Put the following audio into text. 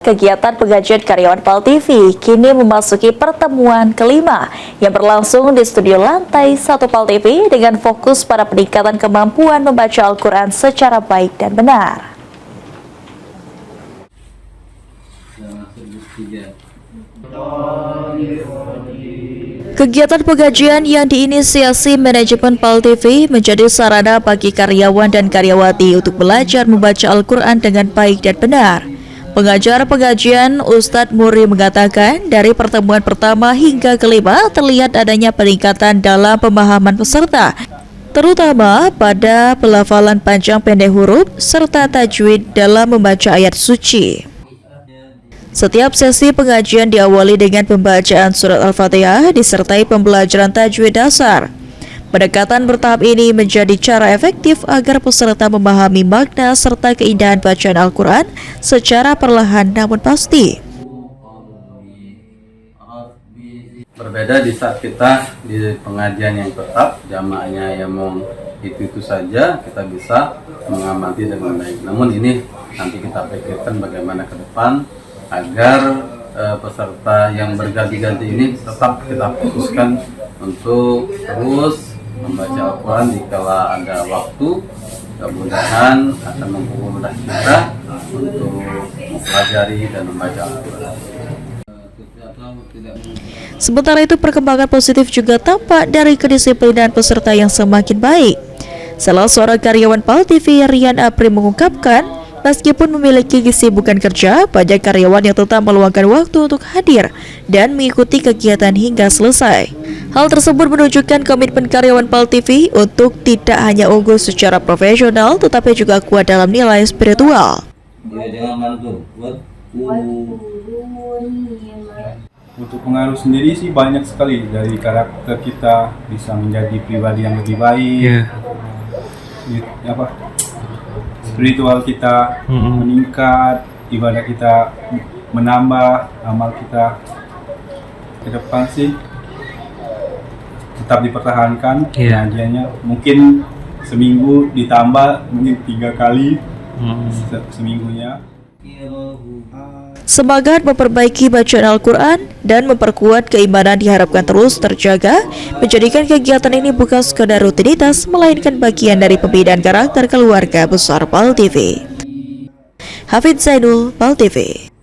Kegiatan pengajian karyawan PAL TV kini memasuki pertemuan kelima yang berlangsung di studio lantai 1 PAL TV dengan fokus pada peningkatan kemampuan membaca Al-Quran secara baik dan benar. Kegiatan pengajian yang diinisiasi manajemen PAL TV menjadi sarana bagi karyawan dan karyawati untuk belajar membaca Al-Quran dengan baik dan benar. Pengajar pengajian Ustadz Muri mengatakan dari pertemuan pertama hingga kelima terlihat adanya peningkatan dalam pemahaman peserta, terutama pada pelafalan panjang pendek huruf serta tajwid dalam membaca ayat suci. Setiap sesi pengajian diawali dengan pembacaan surat Al-Fatihah disertai pembelajaran tajwid dasar. Pendekatan bertahap ini menjadi cara efektif agar peserta memahami makna serta keindahan bacaan Al-Quran secara perlahan namun pasti. Berbeda di saat kita di pengajian yang tetap, jamaahnya yang mau itu saja, kita bisa mengamati dengan baik. Namun ini nanti kita pikirkan bagaimana ke depan agar peserta yang berganti-ganti ini tetap kita fokuskan untuk terus membaca Al-Quran jika ada waktu. Mudah-mudahan akan mempermudah kita untuk mempelajari dan membaca Al-Quran. Sementara itu, perkembangan positif juga tampak dari kedisiplinan peserta yang semakin baik. Salah seorang karyawan PAL TV, Rian Apri, mengungkapkan meskipun memiliki kesibukan kerja, banyak karyawan yang tetap meluangkan waktu untuk hadir dan mengikuti kegiatan hingga selesai. Hal tersebut menunjukkan komitmen karyawan PAL TV untuk tidak hanya unggul secara profesional, tetapi juga kuat dalam nilai spiritual. Untuk pengaruh sendiri sih banyak sekali, dari karakter kita bisa menjadi pribadi yang lebih baik, spiritual kita meningkat, ibadah kita menambah, amal kita ke depan sih tetap dipertahankan. Pengajiannya mungkin seminggu ditambah mungkin 3 kali seminggunya. Semangat memperbaiki bacaan Al-Quran dan memperkuat keimanan diharapkan terus terjaga, menjadikan kegiatan ini bukan sekadar rutinitas, melainkan bagian dari pembinaan karakter keluarga besar PAL TV. Hafidz Zainul, PAL TV.